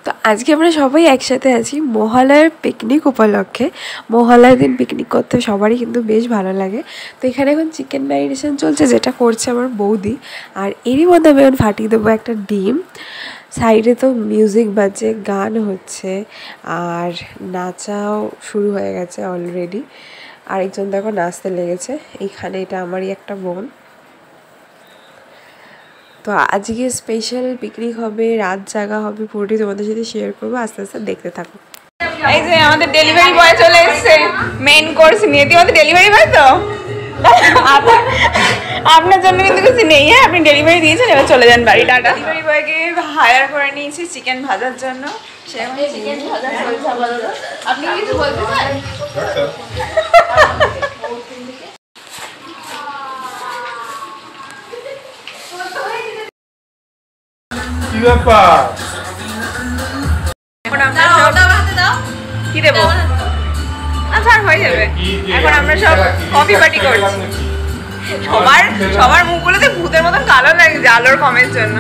তো আজকে আমরা সবাই একসাথে আছি মহালয়ার পিকনিক উপলক্ষে। মহালয়ার দিন পিকনিক করতে সবারই কিন্তু বেশ ভালো লাগে। তো এখানে এখন চিকেন ম্যারিনেশন চলছে, যেটা করছে আমার বৌদি। আর এরই মধ্যে আমি এখন ফাটিয়ে দেবো একটা ডিম। সাইডে তো মিউজিক বাজছে, গান হচ্ছে, আর নাচাও শুরু হয়ে গেছে অলরেডি। আরেকজন দেখো নাচতে লেগেছে। এইখানে এটা আমারই একটা বোন। তো আজকে স্পেশাল পিকনিক হবে, রাত জাগা হবে, পুরোটি তোমাদের সাথে শেয়ার করবো। আস্তে আস্তে দেখতে থাকো। এই যে আমাদের ডেলিভারি বয় চলে এসেছে মেইন কোর্স নিয়ে। তুই আমাদের ডেলিভারি বয় তো? আপনার জন্য কিন্তু কিছু নেই। হ্যাঁ, আপনি ডেলিভারি দিয়েছেন, এবার চলে যান বাড়ি। টাটা। ডেলিভারি বয়কে হায়ার করে নিয়েছি চিকেন ভাজার জন্য। সে এখন চিকেন ভাজা চলছে আপাতত। আপনি কিছু বলতে চান? কি ব্যাপার? এখন আমরা কি দেবো? আচ্ছা, হয়ে যাবে। এখন আমরা সব কফি পার্টি করছি। সবার মুখগুলোতে ভূতের মতন কালো লাগছে আলোর কমের জন্য।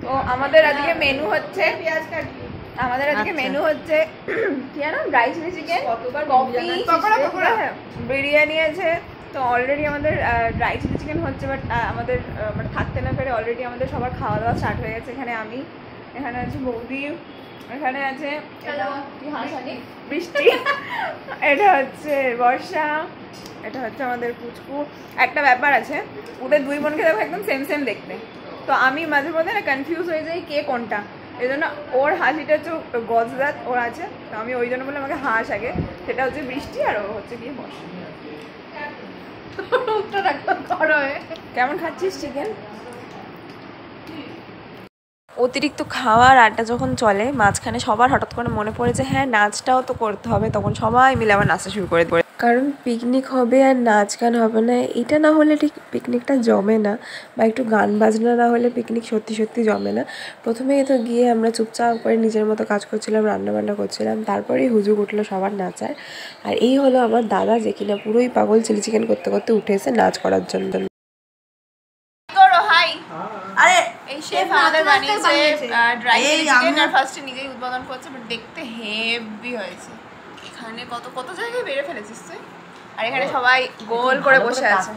তো আমাদের আজকে মেনু হচ্ছে কি জানো, dry chilli chicken, coffee, biryani আছে। তো অলরেডি আমাদের ড্রাই চিলি চিকেন হচ্ছে, বাট আমাদের মানে থাকতে না পেরে অলরেডি আমাদের সবার খাওয়া দাওয়া স্টার্ট হয়ে গেছে। এখানে আমি, এখানে আছে বৌদি, এখানে আছে বৃষ্টি, এটা হচ্ছে বর্ষা, এটা হচ্ছে আমাদের পুচকু। একটা ব্যাপার আছে, ওদের দুই বোনকে দেখো একদম সেম সেম দেখতে। তো আমি মাঝে মধ্যে না কনফিউজ হয়ে যাই কে কোনটা। এই জন্য ওর হাসিটা হচ্ছে গজদাত ওর আছে, তো আমি ওই জন্য বলে আমাকে হাস আগে, সেটা হচ্ছে বৃষ্টি, আর ও হচ্ছে কি বর্ষা। কেমন খাচ্ছিস চিকেন? অতিরিক্ত খাওয়ার আড্ডা যখন চলে, মাঝখানে সবার হঠাৎ করে মনে পড়ে যে হ্যাঁ নাচটাও তো করতে হবে। তখন সবাই মিলে আবার নাচা শুরু করে দেবে, কারণ পিকনিক হবে আর নাচ গান হবে না, এটা না হলে ঠিক পিকনিকটা জমে না। বা একটু গান বাজনা না হলে পিকনিক সত্যি সত্যি জমে না। প্রথমেই তো গিয়ে আমরা চুপচাপ করে নিজের মতো কাজ করছিলাম, রান্নাবান্না করছিলাম, তারপরেই হুজুগ উঠলো সবার নাচার। আর এই হলো আমার দাদা, যে কিনা পুরোই পাগল, চিলি চিকেন করতে করতে উঠে এসে নাচ করার জন্য। আরে এই শেফ আমাদের বানিয়েছে ড্রাই চিকেন, আর ফার্স্টে নিজেই উদ্বোধন করছে, বাট দেখতে হেভি হয়েছে। এখানে কত কত জায়গায় বেড়ে ফেলেছিস তুই। আর এখানে সবাই গোল করে বসে আছে।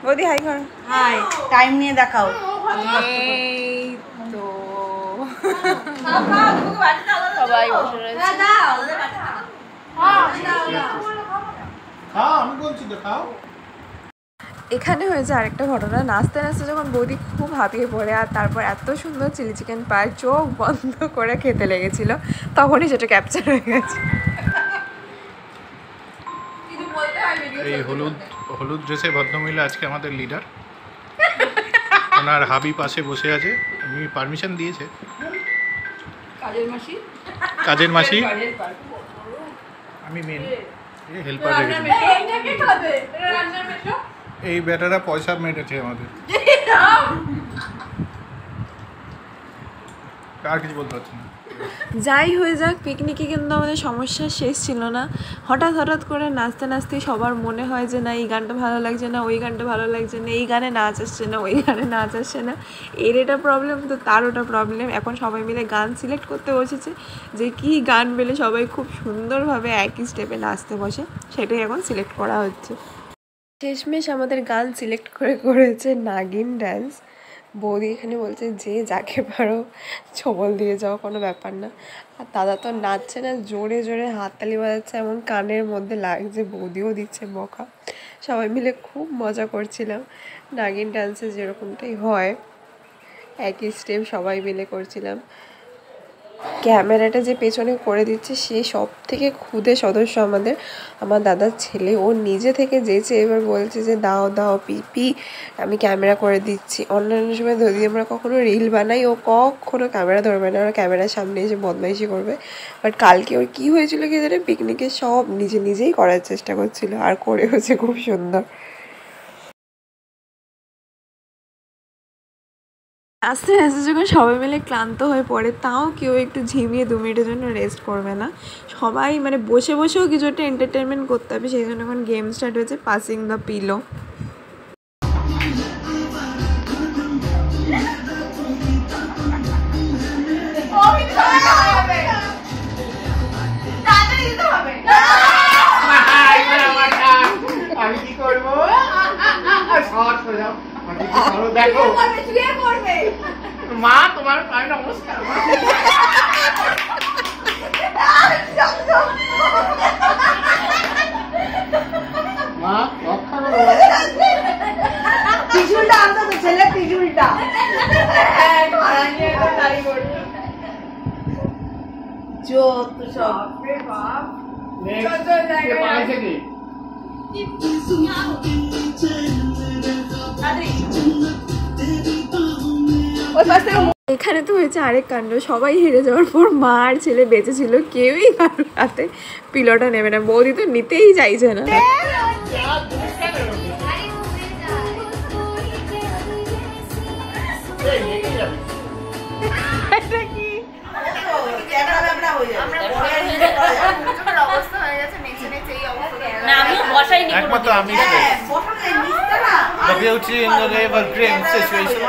বৌদি হাই কর। হাই, টাইম নিয়ে দেখাও। এই তো সবাই বসে রয়েছে। আমি বলছি দেখাও। এখানে হয়েছে আরেকটা ঘটনা। নাচতে নাচতে যখন বৌদি খুব হাঁপিয়ে পড়ে, আর তারপর এত সুন্দর চিলি চিকেন পায়, চোখ বন্ধ করে খেতে লেগেছিল, তখনই সেটা ক্যাপচার হয়ে গেছে। এই হলুদ ড্রেসে ভদ্রমহিলা আজকে আমাদের লিডার। ওনার হাবি পাশে বসে আছে, উনি পারমিশন দিয়েছে। কাজের মাসি আমি মেন হেল্পার রেখেছি। এই বেটারা পয়সা মেটেছে আমাদের। আর কিছু বলতে পারছি না। যাই হয়ে যাক, পিকনিকে কিন্তু আমাদের সমস্যা শেষ ছিল না। হঠাৎ করে নাচতে নাচতে সবার মনে হয় যে না এই গানটা ভালো লাগছে না, ওই গানটা ভালো লাগছে না, এই গানে নাচ আসছে না, ওই গানে নাচ আসছে না। এর এটা প্রবলেম তো তার ওটা প্রবলেম। এখন সবাই মিলে গান সিলেক্ট করতে বসেছে, যে কী গান পেলে সবাই খুব সুন্দরভাবে একই স্টেপে নাচতে বসে, সেটাই এখন সিলেক্ট করা হচ্ছে। শেষমেশ আমাদের গান সিলেক্ট করেছে নাগিন ডান্স। বৌদি এখানে বলছে যে যাকে পারো ছবল দিয়ে যাও, কোনো ব্যাপার না। আর দাদা তো নাচছে না, জোরে জোরে হাততালি বাজাচ্ছে, এমন কানের মধ্যে লাগছে, বৌদিও দিচ্ছে বকা। সবাই মিলে খুব মজা করছিলাম। নাগিন ডান্সে যেরকমটাই হয়, একই স্টেপ সবাই মিলে করছিলাম। ক্যামেরাটা যে পেছনে করে দিচ্ছে, সে সব থেকে ক্ষুদে সদস্য আমার দাদার ছেলে। ও নিজে থেকে যেচে এবার বলছে যে দাও দাও পিপি, আমি ক্যামেরা করে দিচ্ছি। অন্যান্য সময় যদি আমরা কখনো রিল বানাই, ও কখনো ক্যামেরা ধরবে না, ওরা ক্যামেরার সামনে এসে বদমাইশি করবে। বাট কালকে ওর কী হয়েছিল কি জানে, পিকনিকে সব নিজেই করার চেষ্টা করছিল, আর করে হচ্ছে খুব সুন্দর। আস্তে আস্তে যখন সবাই মিলে ক্লান্ত হয়ে পড়ে, তাও কেউ একটু ঝিমিয়ে 2 মিনিটের জন্য রেস্ট করবে না। সবাই মানে বসে বসেও কিছু একটা এন্টারটেনমেন্ট করতে হবে, সেই জন্য এখন গেম স্টার্ট হয়েছে, পাসিং দ্য পিলো। দেখো শুয়ে পড়বে মা তোমার পায়ে নমস্কার মা রক্ষা করো ত্রিশুলটা আনতো তো ছেলে ত্রিশুলটা যত সব এখানে তো হয়েছে আরেক কাণ্ড, সবাই হেরে যাওয়ার পর মা আর ছেলে বেঁচে ছিল, কেউই কারোর হাতে পিলোটা নেবে না, বৌদি তো নিতেই চাইছে না। একমাত্র আমি The beauty in the labor dream situation.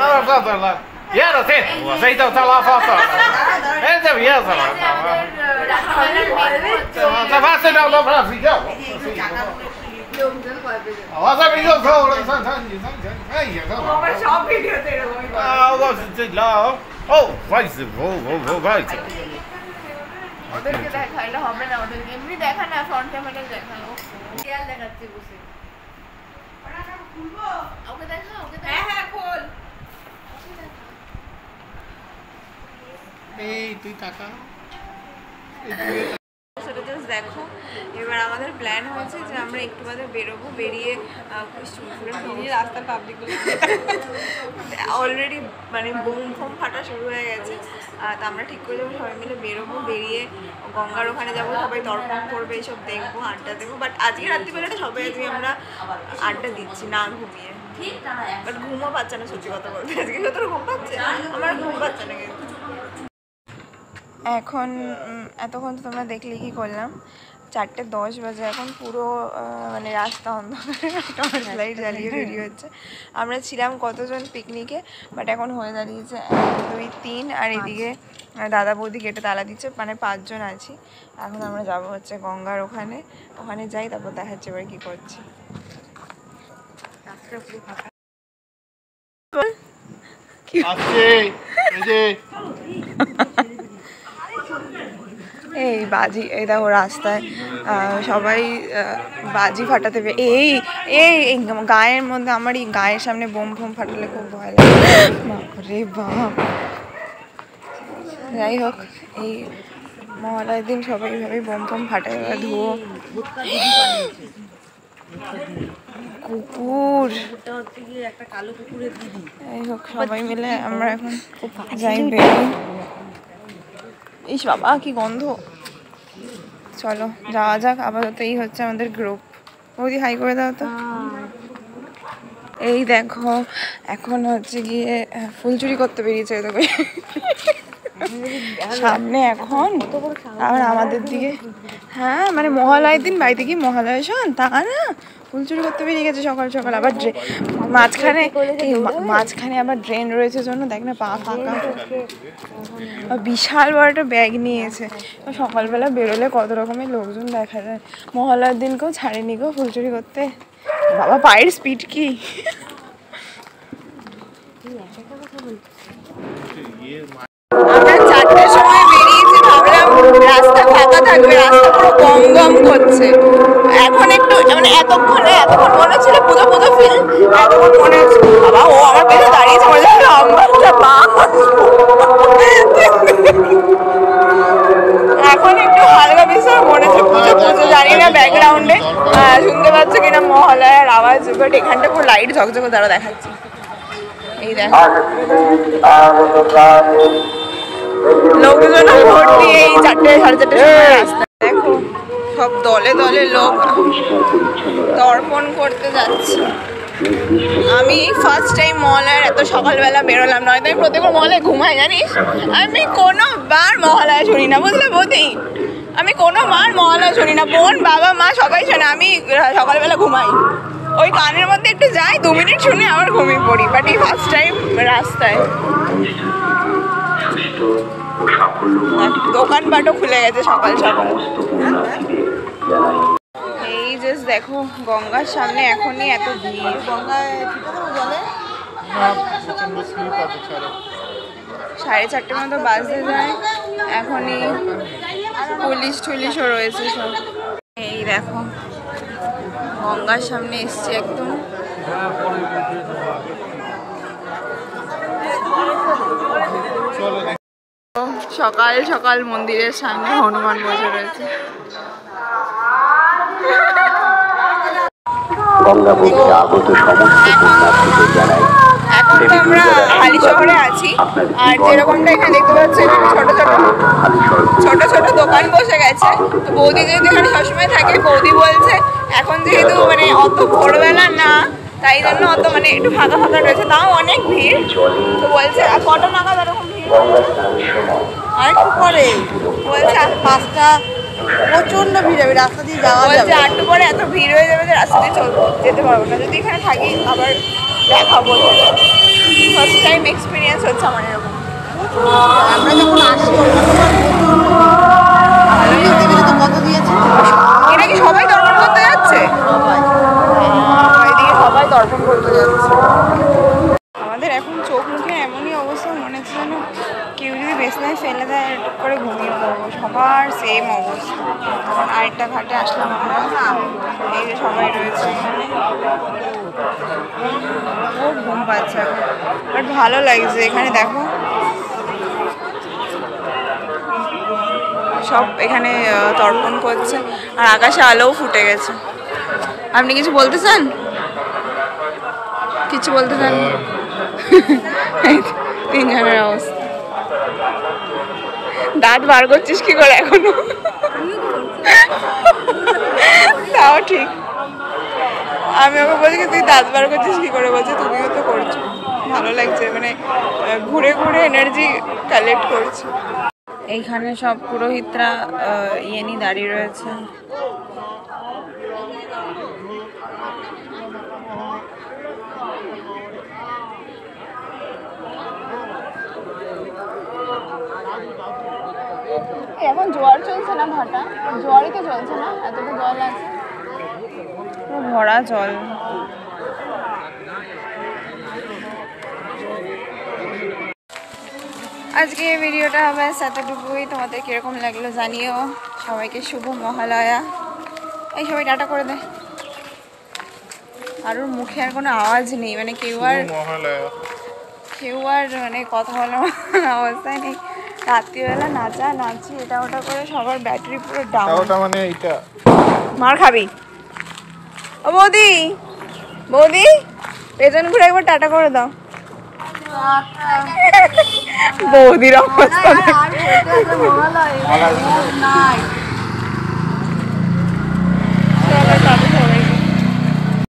Yeah, that's it. Was I don't tell off also. And the years are like the first thing I'll have to go. Was I video so? Hey, you go. Oh, what's it now? Oh, what's it? Oh, right. ওদেরকে দেখাইলে হবে না, ওদেরকে এমনি দেখা না, front ক্যামেরায় দেখানো রিয়াল দেখাচ্ছি বসে। ওকে দেখা, ওকে দেখা। হ্যাঁ খোল। এই তুই টাকা সেটা জাস্ট দেখো। এবার আমাদের প্ল্যান হয়েছে যে আমরা একটু বাদে বেরোবো, বেরিয়ে রাস্তার পাবলিকগুলো অলরেডি মানে বোম ফোম ফাটা শুরু হয়ে গেছে। তা আমরা ঠিক করে যাবো, সবাই মিলে বেরোবো, বেরিয়ে গঙ্গার ওখানে যাবো, সবাই তর্পণ করবে, এইসব দেখবো, আড্ডা দেবো। বাট আজকে রাত্রিবেলাটা সবাই আজকে আমরা আড্ডা দিচ্ছি না ঘুমিয়ে, বাট ঘুমও পাচ্ছে না সত্যি কথা বলতে। আজকে তোর ঘুম পাচ্ছে, আমার ঘুম পাচ্ছে না কিন্তু। এখন এতক্ষণ তো তোমরা দেখলে কি করলাম, 4:10 বাজে, এখন পুরো মানে রাস্তা অন্ধকারে টর্চ লাইট জ্বালিয়ে রেডি হচ্ছে। আমরা ছিলাম কতজন পিকনিকে, বাট এখন হয়ে দাঁড়িয়েছে 1 2 3, আর এদিকে দাদা বৌদি গেটে তালা দিচ্ছে, মানে 5 জন আছি। এখন আমরা যাব হচ্ছে গঙ্গার ওখানে, ওখানে যাই, তারপর দেখাচ্ছি এবার কী করছি। এই বাজি, এই দেখো রাস্তায় সবাই বাজি ফাটাতে, এই এই গায়ের মধ্যে, আমার এই গায়ের সামনে বোম ফোম ফাটালে খুব ভয় লাগে, বাপরে বাপ। যাই হোক, এই মহালয়ের দিন সবাই ভাবে বোম ফোম ফাটায়, ধুয়ো কুকুর, যাই হোক সবাই মিলে আমরা এখন যাই বেরোই। ইস বাবা কি গন্ধ, চলো যাওয়া যাক। আপাতত এই হচ্ছে আমাদের গ্রুপ। বৌদি হাই করে দাও তো। এই দেখো এখন হচ্ছে গিয়ে ফুল চুরি করতে বেরিয়েছে দেখো সামনে এখন, আবার আমাদের দিকে। হ্যাঁ মানে মহালয়ের দিন বাড়িতে কি মহালয় শোন, তা না ফুল চুরি করতে বেরিয়ে গেছে সকাল সকাল। আবার মাঝখানে আবার ড্রেন রয়েছে জন্য দেখ না পা ফাঁকা, বিশাল বড় একটা ব্যাগ নিয়েছে। সকালবেলা বেরোলে কত রকমের লোকজন দেখা যায়। মহালয়ার দিন কেউ ছাড়েনি গো ফুল চুরি করতে। বাবা পায়ের স্পিড কি! আমরা 4টার সময় বেরিয়েছি, ভাবলাম রাস্তা ফাঁকা থাকবে, রাস্তা পুরো গম গম করছে। এখন একটু মানে এতক্ষণ মনে হচ্ছিল পুজো ফিল, এতক্ষণ মনে হচ্ছে বাবা ও আমার পেছনে দাঁড়িয়েছে, মনে হচ্ছে এখন একটু হালকা বিষয় মনে হচ্ছে পুজো জানি না ব্যাকগ্রাউন্ডে শুনতে পাচ্ছ কিনা মহালয়ার আওয়াজ, বাট এখানটা পুরো লাইট ঝকঝকে দ্বারা দেখাচ্ছি। এই দেখো লোকজন ভর্তি এই 4টে 4:30 সময় রাস্তা। দেখো সব দলে দলে লোক তর্পণ করতে যাচ্ছে। আমি ফার্স্ট টাইম মহালয়ার এত সকালবেলা বেরোলাম, নয়তো আমি প্রত্যেক মহালয় ঘুমাই জানিস। আমি কোনোবার মহালয়া শুনি না, বুঝলে বৌদি, আমি কোনোবার মহালয়া শুনি না। বোন বাবা মা সবাই শোনে, আমি সকালবেলা ঘুমাই। ওই গানের মধ্যে একটু যাই 2 মিনিট শুনে আবার ঘুমিয়ে পড়ি। বাট এই ফার্স্ট টাইম রাস্তায়। দোকানপাটও খুলে গেছে সকাল সকাল। এই জাস্ট দেখো গঙ্গার সামনে এখনই এত ভিড়। গঙ্গায় জলে 4:30 মতো বাজতে যায়, এখনই পুলিশ টুলিশও রয়েছে সব। এই দেখো গঙ্গার সামনে এসছি একদম। সকাল সকাল মন্দিরের সামনে হনুমান বসে রয়েছে। এখন তো আমরা হালি শহরে আছি, আর যেরকমটা এখানে দেখতে পাচ্ছি ছোট ছোট দোকান বসে গেছে। তো বৌদি যেহেতু এখানে সবসময় থাকে, বৌদি বলছে এখন যেহেতু মানে অত ভোরবেলা না, তাই জন্য অত মানে একটু ফাঁকা ফাঁকা রয়েছে, তাও অনেক ভিড়। তো বলছে কটা নাগাদ এরকম ভিড় আর একটু পরে বলছে 5টা প্রচন্ড ভিড় হবে, রাস্তা দিয়ে যাওয়া যাবে। বলছে 8টা পরে এত ভিড় হয়ে যাবে যে রাস্তা দিয়ে যেতে পারবো না। যদি এখানে থাকি আবার দেখাবো। ফার্স্ট টাইম এক্সপিরিয়েন্স হচ্ছে আমার এরকম। আমরা যখন আসি কত দিয়েছে, এটা কি সবাই দর্পণ করতে যাচ্ছে? এদিকে সবাই দর্পণ করতে যাচ্ছে। আমাদের এখন চোখ মুখে এমনই অবস্থা, মনে হচ্ছে যেন কেউ যদি বেসনায় ফেলে দেয় টুক করে ঘুমিয়ে পড়বো। সবার সেম অবস্থা। তখন আরেকটা ঘাটে আসলাম আমরা, এই যে সবাই রয়েছে এখানে, খুব ঘুম পাচ্ছে এখন, বাট ভালো লাগছে এখানে। দেখো সব এখানে তর্পণ করছে, আর আকাশে আলোও ফুটে গেছে। আপনি কিছু বলতে চান? কিছু বলতে চান? 3 জনের অবস্থা। দাঁত বার করছিস কি করে এখনো? তাও ঠিক। আমি ওকে বলছি তুই দাঁত বার করছিস কি করে, বলছে তুমিও তো করছো। ভালো লাগছে, মানে ঘুরে ঘুরে এনার্জি কালেক্ট করছে। এইখানে সব পুরোহিতরা নিয়ে দাঁড়িয়ে রয়েছে। এখন জোয়ার চলছে না, ভাটা জোয়ারই তো চলছে না, এতটা জল আছে, পুরো ভরা জল। আজকে এই ভিডিওটা ব্যাস এতটুকুই। তোমাদের কিরকম লাগলো জানিও। সবাইকে শুভ মহালয়া। এই সবাই টাটা করে দে। আর ওর মুখে আর কোনো আওয়াজ নেই, মানে কেউ আর মানে কথা বলার অবস্থায় নেই। রাত্রিবেলা নাচি এটা ওটা করে সবার ব্যাটারি পুরো ডাউন। মানে এইটা মার খাবি। ও বৌদি, বৌদি পেছন ঘুরে একবার টাটা করে দাও। বৌদির অবস্থা